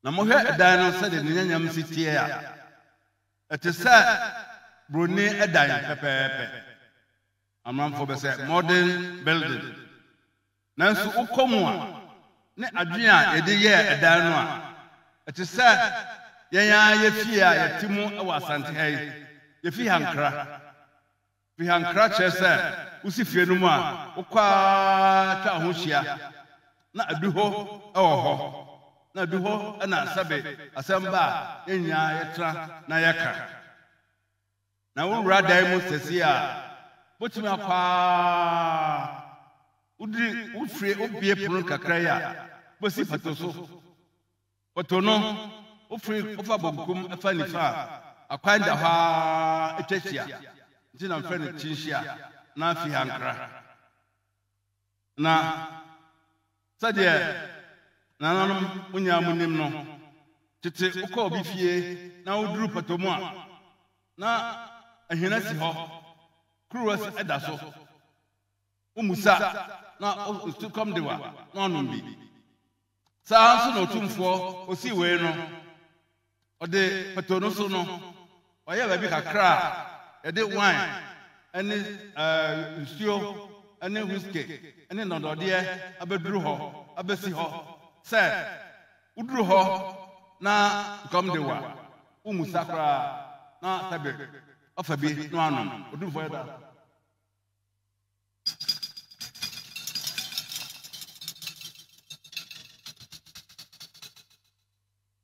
na mohwe edan no se de nyanyam sitie a etesa broni edan pepepe amamfo be se modern building nanso ukomu a ne adwen a yede ye edan no a etesa yenya yefi a yetimu e wa Asantehene yefi hankra fi hankra chese usi fie no mu a ukwa twa ho hia na aduho e wo ho na aduho na sabe asamba enya yetra na yeka na wura dai mu sesi a botumi akwa udri ufre obie pun kakra ya bosi patoso potono ufre ofa bonkum afa nifa akwanda ha etechia ntina mfrene chinshia na fi hankra na sade nananum munyamunim no tete uko obi fie na uduru patomu a na ahina si ho kruwas edaso umusa na ustukom dewa na onumbi saa nso na Otumfuo osi we no ode patono so no oye ba bi kakra ede wine ene nsuo ene whiskey ene nodode abeduru ho abesi ho se uduru ho na kom dewa umusa kra na tabe ofa bi no anom Otumfuo da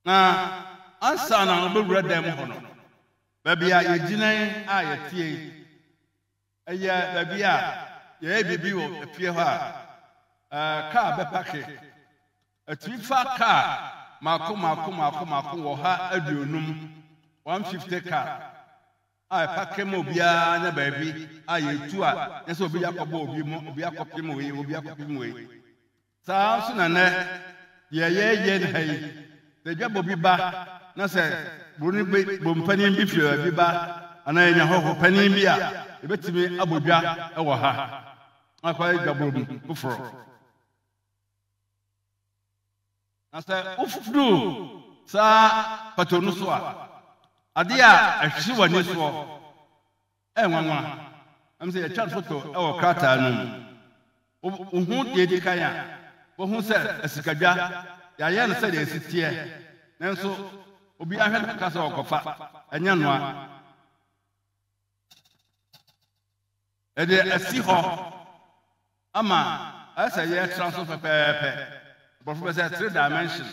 na ansa na obewura dem ho no babia yeginan a yetie eya babia ye bibi wo efie ho a ka be pake atifa ka mako wo ha aduonum 150 ka a pake mo bia nya baby a yetu a nso obi yakobo obi mo obi akopim we saa so na ne ye na yi the job obi ba na se broni bompanin bi fie bi ba ana nya ho panin bi a ebetimi abodwa e wo ha akwa gabom ufro na se ufdu sa patonu so a ade a ahwi wani so e nwanwa am se ya chat photo e wo krata no uhu de di kan a wo hu se asikadwa ya ye no se de sitie nanso obi ahwe ka se okofa anya noa ede asi ho ama asa ye transfer pepepe professor 3 dimension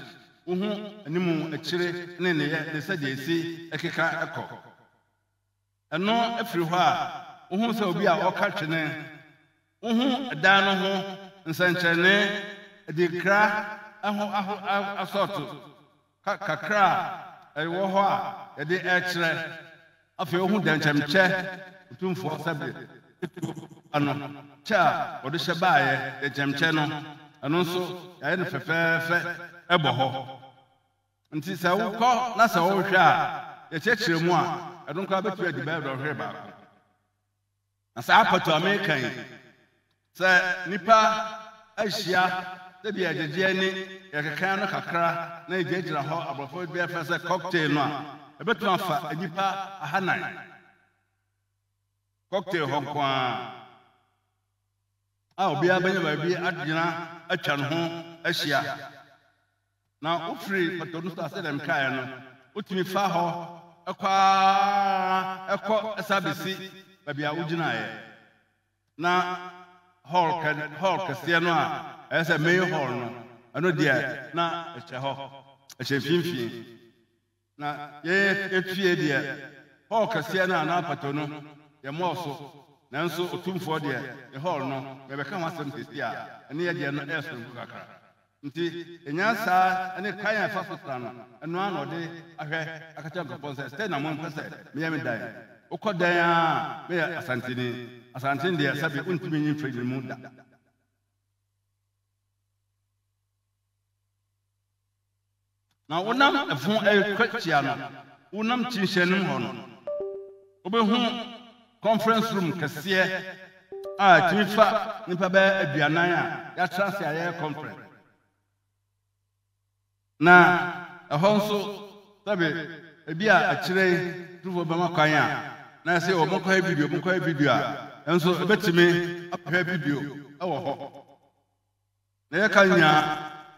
uhu animu akire ne ne se de esi ekeka eko eno afiri ho a uhu se obi a oka twene uhu dan no ho nsanchene de kra aho asoto kakra ewo ho a ede ekire afi ohu danchemche Otumfuo sabe ano cha odo shebaye de chemche no ano nso ya ne fefefe ebo ho nti se wukọ na se wo hwe a ye chechire mu a edo nka betu adi ba do hwe ba na sa apato American se nipa ahia se bi ajeje ni ye kekan no kakra na ejejira ho abrofo bi afa se cocktail no a ebetu afa nipa ahanan cocktail ho kwa a obi abanya ba bi adina atwa no ho ahia na ufri patonu sta se dem kai no utimi fa ho ekwa esabisi ba bia ugina ye na hall kase no a ese main hall no ano dia na eche ho eche finfin na ye etue dia hall kase na na patonu ye moso nanso Otumfuo dia ye hall no be be ka wasem testi a ene ye dia no eso kakra nti enyansa ene kan afa sotra no eno an ode ahwe akacha gopon se stay na mo mpese me yemi dan ukodan a me Asantehene dia sabi untimi nyi fredi mu da na wonam efun kwatia no wonam chinshenim ho no obehu conference room kase a tifa nipa ba aduanan a ya transfer ya conference na a honso sabe ebi a akire tufo bema kwan a na se o mo kwa video a enso ebetime apɛ video ɛwɔ hɔ na yɛ kan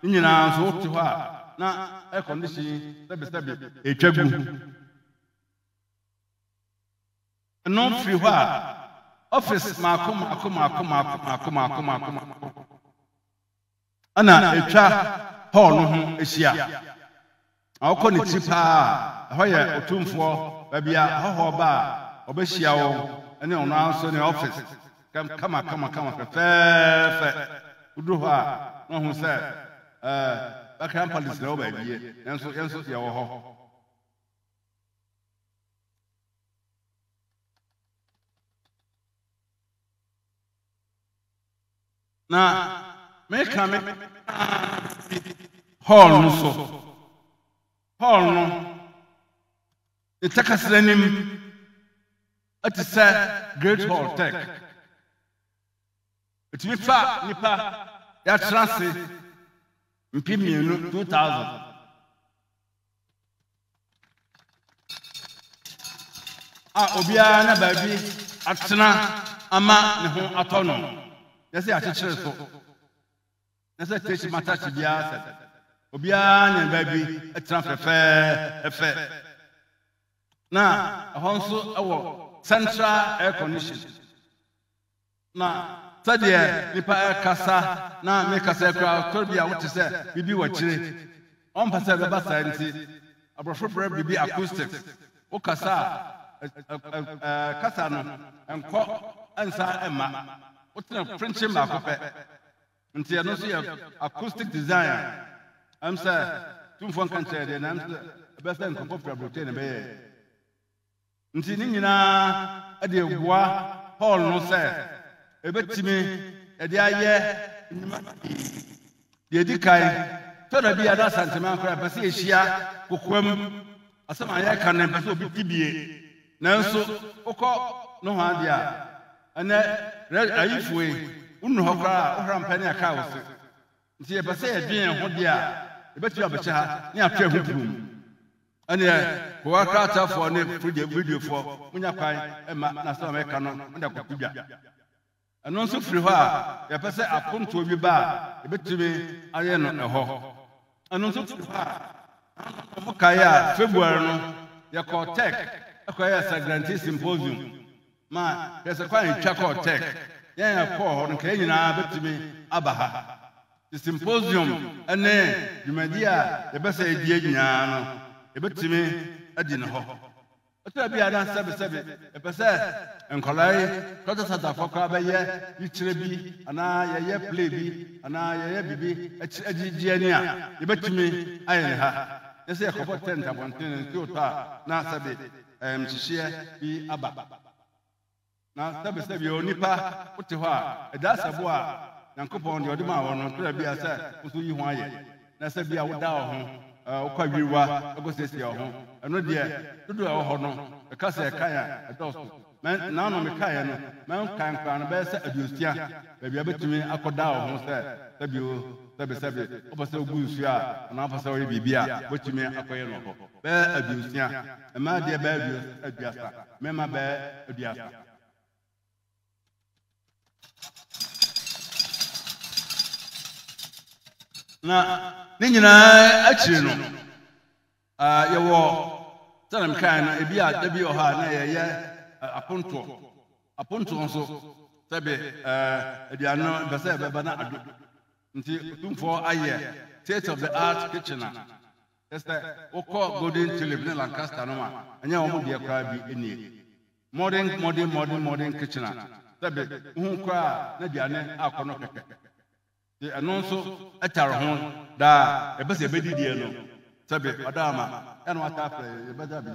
nyina nso wote hɔ a na air condition sabe etwagu no free hɔ a office mako ana etwa hall no ho ehyia awokɔ ne ti paa hɔ yɛ Otumfuo baabi a hɔ ba a ɔbɛhyia wo ɛne ɔno anso ne office kama fɛfɛɛfɛ udu hɔ a na ho sɛ bakran police na ɔbaabi nanso yɛnso yɛ wɔ hɔ na meka me hall no so hall no itakasira nim ati sɛ great hall tech etimi fa nipa ya transe mpimienu 2000 a obiara na baabi atena ama ne ho atɔ no yɛsɛ akyekyere so yɛsɛ techi matachi biara sɛ obiara ne baabi atena fɛfɛɛfɛ na ɛhɔ nso ɛwɔ central air condition na sɛdeɛ nipa ɛkasa na mekasa kura tɔr bi a wote sɛ bibi wɔ kyire ɔmpa sɛ bɛba saa nti aborɔfoforɔ bibi acoustics wokasa a kasa no nkɔ nsa ɛma wotena printing baako pɛ nti ɛno nso yɛ acoustic design am sɛ tumfoɔ nka nkyerɛ deɛ na am sɛ ɛbɛsɛ nkɔfɔ prɛbrɛte ne bɛyɛ nti ne nyinaa ɛde boa hall no sɛ ebetimi ɛde ayɛ deɛ di kan tɔda bi ada santema akora pɛsɛ ehyia kokoam asɛm ayɛ ka ne pɛsɛ obi tibie nanso wokɔ no ho ade a ɛnɛ ayifoe wonu hɔ koraa wohra mpɛ ne aka wo se nti yɛpɛ sɛ yɛdwen ho deɛ a yɛbɛtumi abɛkyɛ ha ne atwe ho pum ɛneɛ kowa kratafoɔ ne videofoɔ monya kwan ɛma na sɛ ɔmɛka no mode akɔkodwa ɛno nso firi hɔ a yɛpɛ sɛ apontoɔ bi ba a yɛbɛtumi ayɛ no ɛhɔ ɛno nso firi hɔ a mokaeɛ a February no yɛkɔɔ tech ɛkɔyɛ sagrantee symposium ma yɛsɛ kwan yɛtwa kɔɔ tech yɛn yɛkɔɔ hɔ no nka yɛn nyinaa bɛtumi aba ha the symposium ɛne dwumadi a yɛbɛsɛ yɛdie nyinaa no yɛbɛtumi adi ne hɔ ɔtɔ bi ada sɛbesɛbe yɛpɛ sɛ nkɔlaa yi kɔtɔsatafo koraa bɛyɛ yikyerɛ bi anaa yɛyɛ play bi anaa yɛyɛ bibi agyigyeɛ ni a yɛbɛtumi ayɛ ne ha yɛ sɛ yɛkɔbɔ tent abɔnten nti wotɔ a na sɛbe nhyehyɛeɛ bi aba na sɛbesɛbe yɛ onipa wote hɔ a ɛda asɛbo a Nyankopɔn deɛ ɔde maa wɔ no tɔda bi a sɛ nso yi ho ayɛ na sɛ bi a woda wɔ ho wokɔ awiriwa ɛkɔsiesie wɔ ho ɛno deɛ dodo a ɛwɔ hɔ no ɛka sɛ ɛkae a ɛdɔɔso naano mekaeɛ no mɛnkae nkora no bɛyɛ sɛ aduosia baabi a bɛtumi akɔda wɔ ho sɛ sɛbesɛbe wopɛ sɛ wogu nsuo a anaa wopɛ sɛ woyɛ biribi a wobɛtumi akɔyɛ no hɔ bɛyɛ aduosia ɛmaa deɛ bɛyɛ aduasa mɛma bɛyɛ aduasa na ne nyinaa akyire no yɛwɔ sɛnɛ mekae no ebi a da bi wɔ hɔ a na yɛyɛ apontoɔ nso sɛbe aduano bɛ sɛ ɛbɛba na ado nti Otumfuo ayɛ state of the art kitchen a ɛsɛ wokɔ Golden Tulip ne Lancaster no a ɛnyɛ wɔn deɛ koraa bi nie modern kitchen a sɛbe wohu koraa na aduane akɔ no kɛkɛ ɛno nso ɛtare ho daa ɛbɛ sɛ ɛbɛdidiɛ no sɛbe ɔda ama ɛna wata afrɛ yɛbɛda bi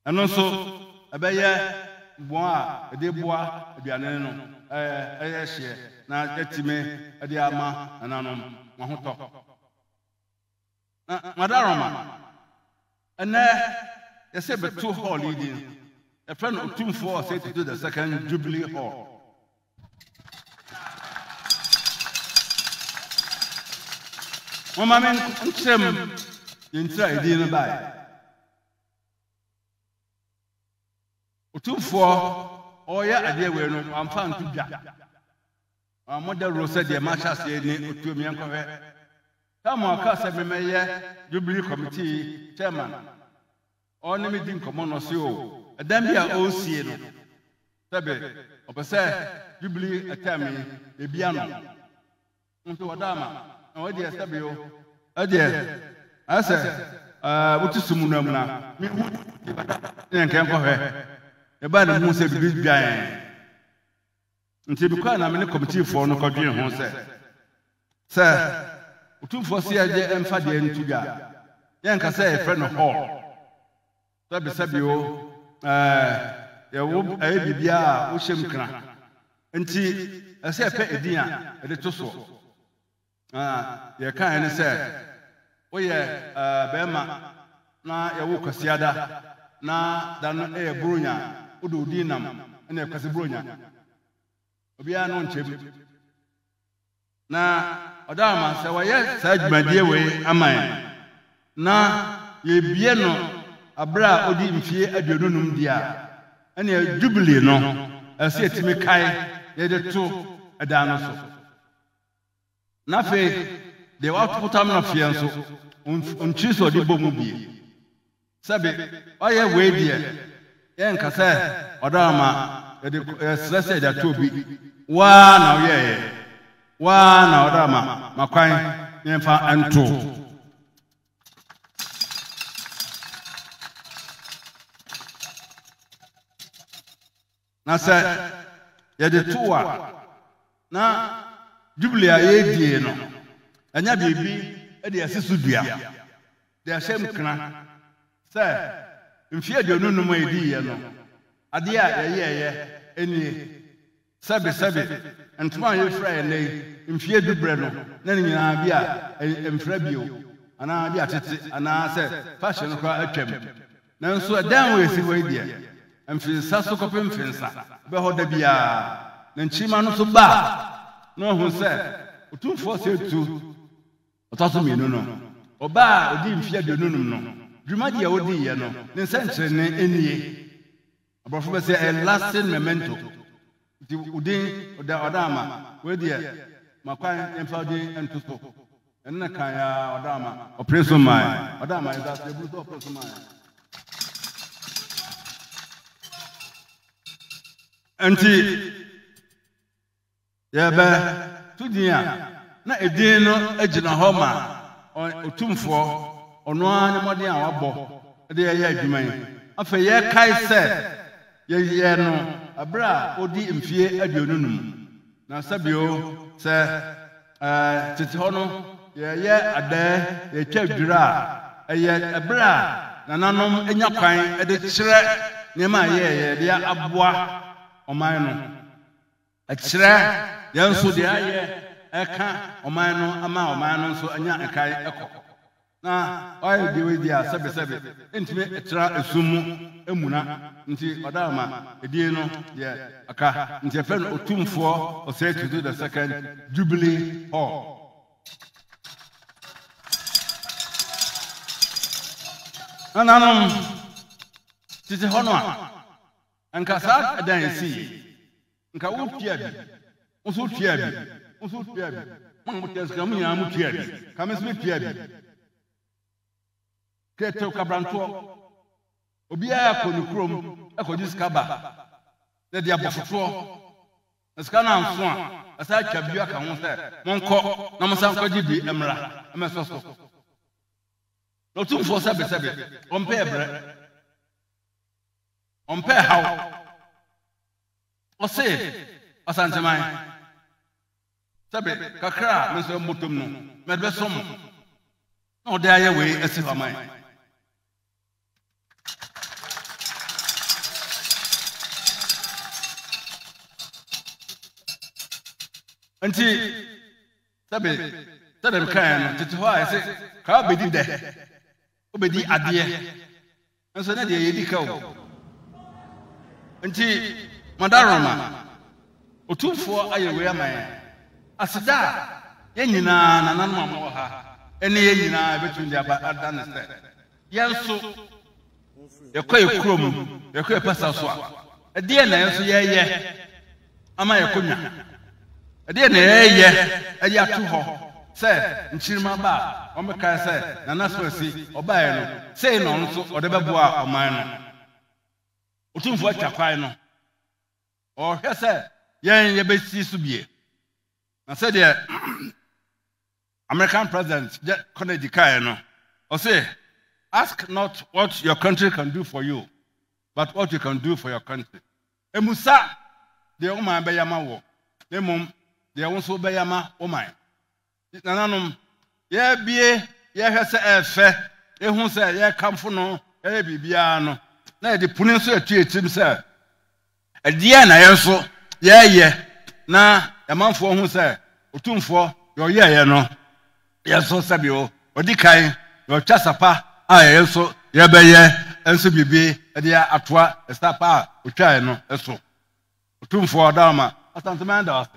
ɛno nso ɛbɛyɛ boa a ɛde boa aduane no ɛyɛ hyeɛ na yɛtumi ɛde ama nananom mahotɔ na madaroma ɛnɛ yɛsɛ bɛto hall yi din yɛfrɛ no Otumfuo ɔsɛ to the second Jubilee hall Mama men nkyerem yentira edi no bai. Otumfuo oya ade we no amfa ntudwa. Amoda rosa de masha se ni otuomi enkohwe. Kama aka se memeye Jubilee committee chairman. Oni mi din komo no se o. Adam bia o sie no. Sabe opese Jubilee atami e bia no. Nto wadama. Na wadi sabe o. Ade ase wotusumu na mu na. Mi hu nken enkohwe. E ba na mu se bibi bian. Nti bikwa na me committee for no kodwen ho se Otumfuo si aje emfa de ntudwa ye nka se e friend hall sabi o ye wo aye bibia wo hyem kra nti ese pe edin a ede to so ye kan ne se wo ye bema na ye wo kwasiada na dan e bronya wo do dinam na e kwasi bronya obia no nchebe na odama se waye sa adwumadie we aman na ye bie no abra odi mfie aduonunum dia ene Jubilee no ase etimi kai ye de to ada no so na fe de watutam na fie nso onchiso de bomu bie sabe waye we die ye nka se odama ye de stress da to bi wa na oye wa na odama makwan nyemfa anto na se ye de toa na Jubilee aye die no anya bibi e de asisu dua de ahyem kra se mfie de onunum edi ye no ade a ye eni sabe ntuma ye fra ne mfie dubre no na nyina bia mfra bio ana bia tete ana se fashion kwa atwam na nso dan we si we dia mfinsa so kopem mfinsa be hoda bia na nchima no so ba no hu se Otumfuo se tu otaso mi no oba odi mfie de nunum no dwuma dia odi ye no ne nsankyere ne enie abrofo be se a lasting memento di udin odama we dia makwan emfa di entuso enna kan ya odama operation mai odama is that the operation mai anti ya ba tudia na edin no agina ho ma Otumfuo ono ane modin a wabo de ye adwuman afa ye kai se ye no abra odi mfie aduonunum na sabio se tete hono ye ada ye twadura ye abra nananom enya kwan de kire nema ye de aboa oman no akire ye nso de aye eka oman no ama oman no nso anya ekai eko na oy de we dia sabe entime etra esumu emuna nti odama edie no ye aka nti efe no Otumfuo o say to do the second Jubilee hall ananom titi hono a anka sa adan si nka wo tia bi nso tia bi mo teska mo nya mo tia bi kamesme tia bi keto kabranto obia akonu krom akodi skaba na dia bofofo ska na nso a asa twabia ka ho se monko na mo san kwaji bi emra emesoso Otumfuo sabe ompe ebre ompe haw ose Asantehene sabe kakra meso motom no medbe som na ode aye we esi faman anti sabe kan tete ho a ese ka bedi de obedi ade enso na de yedi ka o anti madaroma Otumfuo aye we aman asida ye nyina nananom amwo ha ene ye nyina betun dia ba adan se yenso yekoy krom yekoy pasa so a de na yenso ye ama yekonya de na ye ayi atu ho se nchirima ba o meka se na naswasi obae no sei no nso ode beboa oman no Otumfuo atwakwai no o hwe se yen ye besi so bie na se de American president Kennedy kai no o say ask not what your country can do for you but what you can do for your country emusa de o man be yama wo nemum de won so be yama o man nananom ye bie ye hwe se efe ehun se ye kamfo no ye bibia no na de punin so atuetim se edie na ye so ye na yamanfo hu se Otumfuo yo ye no ye so sabio odikan yo twasapa a ye so ye beye enso bibi de atoa estapa otwae no eso Otumfuo dama Asantehene das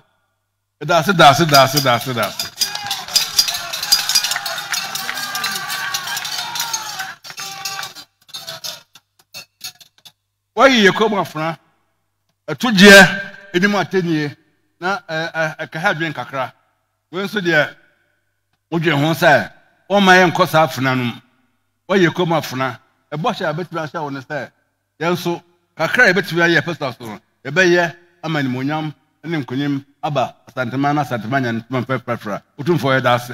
Why you come afra atuje enimu atenie na ka hadwen kakra we nso de odwe ho sai o maye nkosa afna num why you come afra e bo sha betimi asha won sai yenso kakra e betimi aye pastor so e beye amani monyam ne nkonim aba Asantehene na Asantehene nya ntuma pefra Otumfuo das